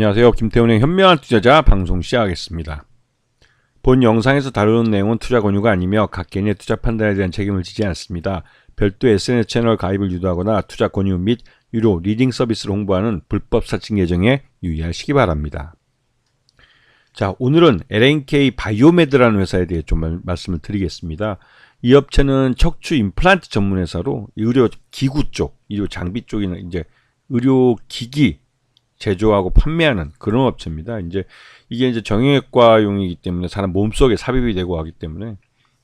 안녕하세요. 김태훈의 현명한 투자자 방송 시작하겠습니다. 본 영상에서 다루는 내용은 투자 권유가 아니며 각 개인의 투자 판단에 대한 책임을 지지 않습니다. 별도 SNS 채널 가입을 유도하거나 투자 권유 및 유료 리딩 서비스를 홍보하는 불법 사칭 계정에 유의하시기 바랍니다. 자, 오늘은 LNK 바이오메드라는 회사에 대해 좀 말씀을 드리겠습니다. 이 업체는 척추 임플란트 전문 회사로 의료 기구 쪽, 의료 장비 쪽이나 이제 의료 기기 제조하고 판매하는 그런 업체입니다. 이게 이제 정형외과용이기 때문에 사람 몸속에 삽입이 되고 하기 때문에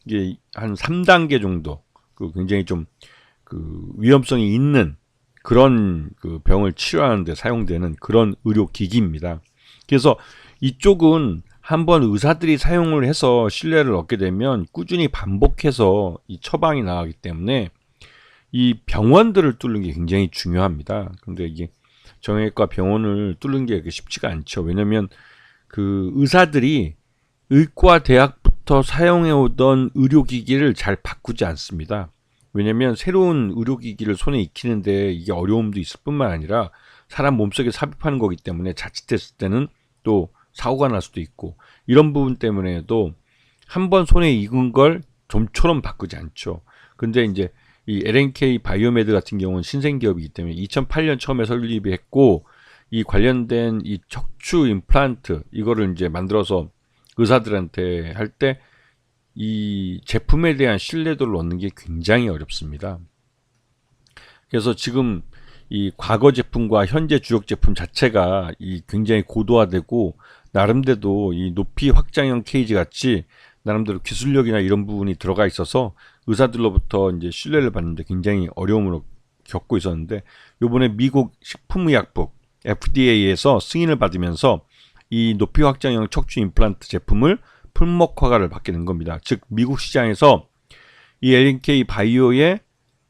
이게 한 3단계 정도 굉장히 좀 위험성이 있는 그런 병을 치료하는 데 사용되는 그런 의료 기기입니다. 그래서 이쪽은 한번 의사들이 사용을 해서 신뢰를 얻게 되면 꾸준히 반복해서 이 처방이 나가기 때문에 이 병원들을 뚫는 게 굉장히 중요합니다. 근데 이게 정형외과 병원을 뚫는 게 쉽지가 않죠. 왜냐면 의사들이 의과 대학부터 사용해오던 의료기기를 잘 바꾸지 않습니다. 왜냐면 새로운 의료기기를 손에 익히는데 이게 어려움도 있을 뿐만 아니라 사람 몸속에 삽입하는 거기 때문에 자칫했을 때는 또 사고가 날 수도 있고, 이런 부분 때문에도 한번 손에 익은 걸 좀처럼 바꾸지 않죠. 근데 이제 이 LNK 바이오메드 같은 경우는 신생기업이기 때문에 2008년 처음에 설립이 했고, 이 관련된 이 척추 임플란트 이거를 이제 만들어서 의사들한테 할 때 이 제품에 대한 신뢰도를 얻는 게 굉장히 어렵습니다. 그래서 지금 이 과거 제품과 현재 주력 제품 자체가 이 굉장히 고도화되고, 나름대로 이 높이 확장형 케이지 같이 나름대로 기술력이나 이런 부분이 들어가 있어서 의사들로부터 이제 신뢰를 받는데 굉장히 어려움을 겪고 있었는데, 요번에 미국 식품의약국 FDA에서 승인을 받으면서 이 높이 확장형 척추 임플란트 제품을 품목 허가를 받게 된 겁니다. 즉 미국 시장에서 이 LNK 바이오의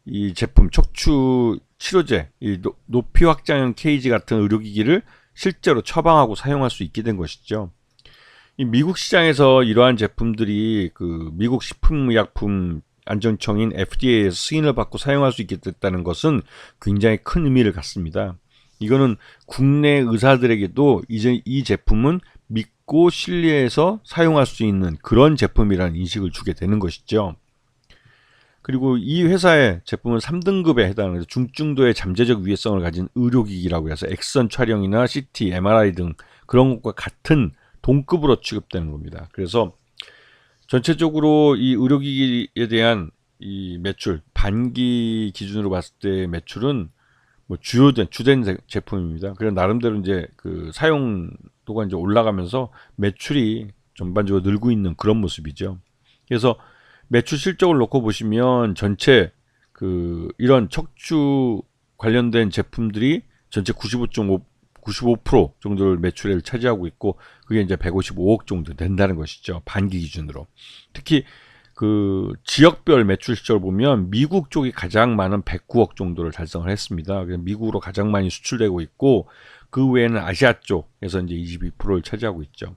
이 제품 척추 치료제, 이 높이 확장형 케이지 같은 의료기기를 실제로 처방하고 사용할 수 있게 된 것이죠. 이 미국 시장에서 이러한 제품들이 미국 식품의약품 안전청인 FDA에서 승인을 받고 사용할 수 있게 됐다는 것은 굉장히 큰 의미를 갖습니다. 이거는 국내 의사들에게도 이제 이 제품은 믿고 신뢰해서 사용할 수 있는 그런 제품이라는 인식을 주게 되는 것이죠. 그리고 이 회사의 제품은 3등급에 해당하는 중증도의 잠재적 위해성을 가진 의료기기라고 해서 엑선 촬영이나 CT, MRI 등 그런 것과 같은 동급으로 취급되는 겁니다. 그래서 전체적으로 이 의료기기에 대한 이 매출, 반기 기준으로 봤을 때 매출은 뭐 주된 제품입니다. 그래서 나름대로 이제 사용도가 이제 올라가면서 매출이 전반적으로 늘고 있는 그런 모습이죠. 그래서 매출 실적을 놓고 보시면 전체 이런 척추 관련된 제품들이 전체 95% 정도를 매출을 차지하고 있고, 그게 이제 155억 정도 된다는 것이죠. 반기 기준으로. 특히 지역별 매출 실적을 보면 미국 쪽이 가장 많은 109억 정도를 달성을 했습니다. 그래서 미국으로 가장 많이 수출되고 있고, 그 외에는 아시아 쪽에서 이제 22%를 차지하고 있죠.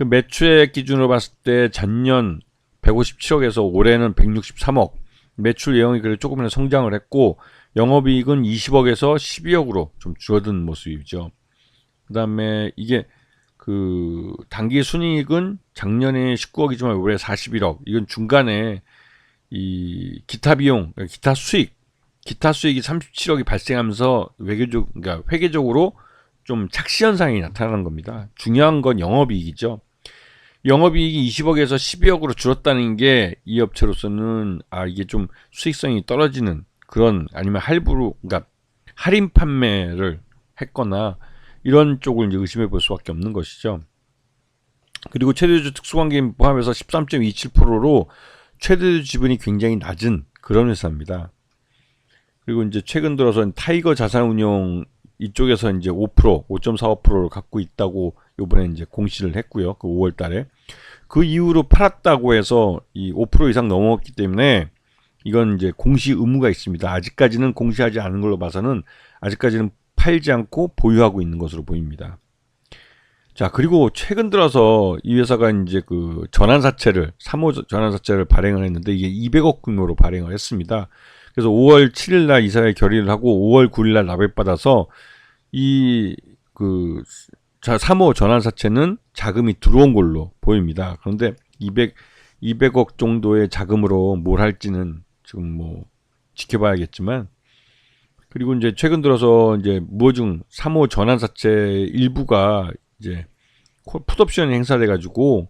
매출액 기준으로 봤을 때 전년 157억에서 올해는 163억, 매출 예상이 그래도 조금이나 성장을 했고, 영업이익은 20억에서 12억으로 좀 줄어든 모습이죠. 그 다음에 이게 단기 순이익은 작년에 19억이지만 올해 41억. 이건 중간에 이 기타 비용, 기타 수익이 37억이 발생하면서 그러니까 회계적으로 좀 착시 현상이 나타나는 겁니다. 중요한 건 영업이익이죠. 영업이익이 20억에서 12억으로 줄었다는 게 이 업체로서는 이게 좀 수익성이 떨어지는 그런, 아니면 그러니까 할인 판매를 했거나 이런 쪽을 이제 의심해 볼 수밖에 없는 것이죠. 그리고 최대주 특수관계인 포함해서 13.27%로 최대주 지분이 굉장히 낮은 그런 회사입니다. 그리고 이제 최근 들어서 타이거 자산운용 이쪽에서 이제 5.45%를 갖고 있다고 요번에 이제 공시를 했고요. 5월 달에. 그 이후로 팔았다고 해서 이 5% 이상 넘어갔기 때문에 이건 이제 공시 의무가 있습니다. 아직까지는 공시하지 않은 걸로 봐서는 아직까지는 팔지 않고 보유하고 있는 것으로 보입니다. 자, 그리고 최근 들어서 이 회사가 이제 3호 전환사채를 발행을 했는데, 이게 200억 규모로 발행을 했습니다. 그래서 5월 7일 날 이사회 결의를 하고 5월 9일 날 납입받아서 이 그 3호 전환사채는 자금이 들어온 걸로 보입니다. 그런데 200억 정도의 자금으로 뭘 할지는 지금 뭐 지켜봐야겠지만, 그리고 이제 최근 들어서 이제 무허증 3호 전환사채 일부가 이제 풋옵션이 행사돼 가지고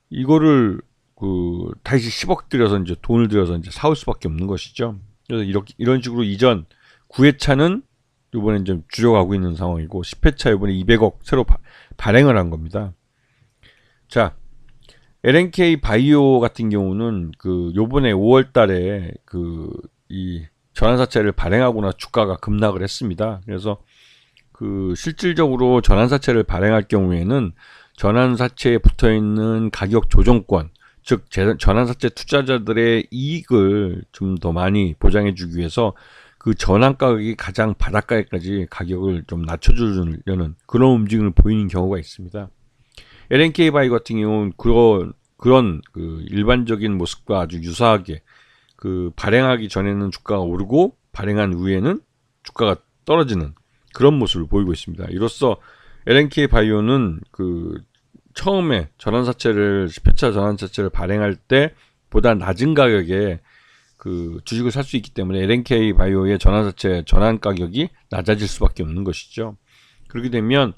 이거를 다시 10억 들여서 이제 돈을 들여서 이제 사올 수밖에 없는 것이죠. 그래서 이런 식으로 이전 9회차는 이번에 좀 줄여가고 있는 상황이고, 10회차 이번에 200억 새로 발행을 한 겁니다. 자, LNK 바이오 같은 경우는 요번에 5월 달에 이 전환사채를 발행하거나 주가가 급락을 했습니다. 그래서 실질적으로 전환사채를 발행할 경우에는 전환사채에 붙어 있는 가격 조정권, 즉 전환사채 투자자들의 이익을 좀 더 많이 보장해 주기 위해서 그 전환 가격이 가장 바닥가까지 가격을 좀 낮춰주려는 그런 움직임을 보이는 경우가 있습니다. LNK 바이오 같은 경우는 그런 일반적인 모습과 아주 유사하게 발행하기 전에는 주가가 오르고 발행한 후에는 주가가 떨어지는 그런 모습을 보이고 있습니다. 이로써 LNK 바이오는 처음에 10회차 전환사채를 발행할 때 보다 낮은 가격에 주식을 살 수 있기 때문에 LNK 바이오의 전환사채 전환 가격이 낮아질 수밖에 없는 것이죠. 그렇게 되면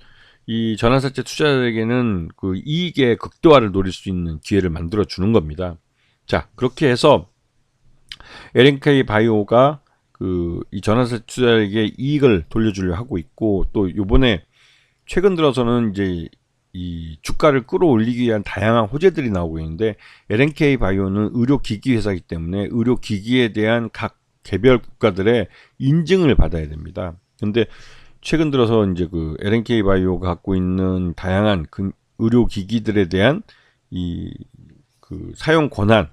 이 전환사채 투자자에게는 이익의 극대화를 노릴 수 있는 기회를 만들어 주는 겁니다. 자, 그렇게 해서 LNK 바이오가 이 전환사채 투자자에게 이익을 돌려주려 하고 있고, 또 요번에 최근 들어서는 이제 이 주가를 끌어올리기 위한 다양한 호재들이 나오고 있는데, LNK 바이오는 의료기기 회사이기 때문에 의료기기에 대한 각 개별 국가들의 인증을 받아야 됩니다. 근데 최근 들어서 이제 LNK 바이오가 갖고 있는 다양한 의료기기들에 대한 사용 권한,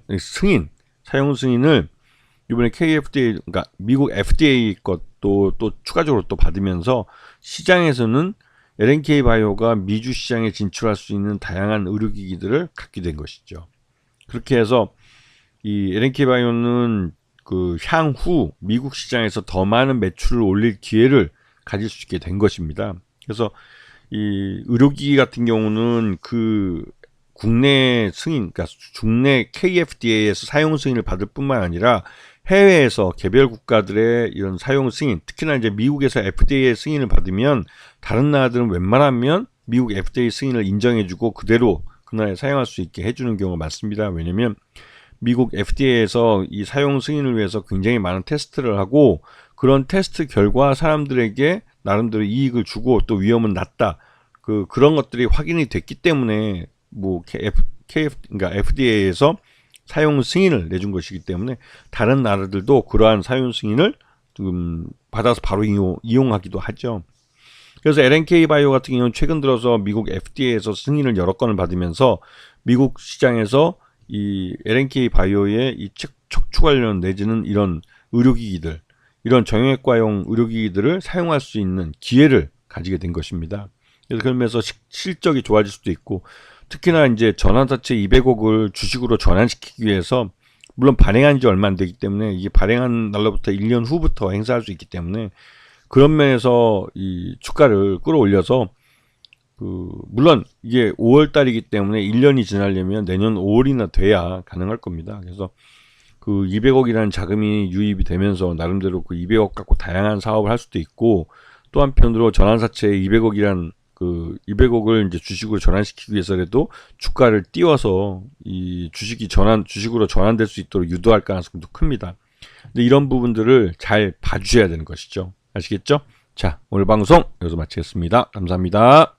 사용 승인을 이번에 KFDA, 그러니까 미국 FDA 것도 또 추가적으로 또 받으면서 시장에서는 LNK 바이오가 미주 시장에 진출할 수 있는 다양한 의료기기들을 갖게 된 것이죠. 그렇게 해서 이 LNK 바이오는 향후 미국 시장에서 더 많은 매출을 올릴 기회를 가질 수 있게 된 것입니다. 그래서 이 의료기기 같은 경우는 국내 승인, 그러니까 국내 KFDA에서 사용 승인을 받을 뿐만 아니라 해외에서 개별 국가들의 이런 사용 승인, 특히나 이제 미국에서 FDA의 승인을 받으면 다른 나라들은 웬만하면 미국 FDA 승인을 인정해주고 그대로 그 나라에 사용할 수 있게 해주는 경우가 많습니다. 왜냐면 미국 FDA에서 이 사용 승인을 위해서 굉장히 많은 테스트를 하고, 그런 테스트 결과 사람들에게 나름대로 이익을 주고 또 위험은 낮다, 그런 것들이 확인이 됐기 때문에 그러니까 FDA에서 사용 승인을 내준 것이기 때문에 다른 나라들도 그러한 사용 승인을 받아서 바로 이용하기도 하죠. 그래서 LNK 바이오 같은 경우는 최근 들어서 미국 FDA에서 승인을 여러 건을 받으면서 미국 시장에서 이 LNK 바이오의 이 척추 관련 내지는 이런 의료기기들, 이런 정형외과용 의료기기들을 사용할 수 있는 기회를 가지게 된 것입니다. 그래서 그러면서 실적이 좋아질 수도 있고, 특히나 이제 전환사채 200억을 주식으로 전환시키기 위해서, 물론 발행한 지 얼마 안 되기 때문에 이게 발행한 날로부터 1년 후부터 행사할 수 있기 때문에 그런 면에서 이 주가를 끌어올려서 물론 이게 5월 달이기 때문에 1년이 지나려면 내년 5월이나 돼야 가능할 겁니다. 그래서 200억이라는 자금이 유입이 되면서 나름대로 200억 갖고 다양한 사업을 할 수도 있고, 또 한편으로 전환사채 200억이란 200억을 이제 주식으로 전환시키기 위해서라도 주가를 띄워서 이 주식으로 전환될 수 있도록 유도할 가능성도 큽니다. 근데 이런 부분들을 잘 봐주셔야 되는 것이죠. 아시겠죠? 자, 오늘 방송 여기서 마치겠습니다. 감사합니다.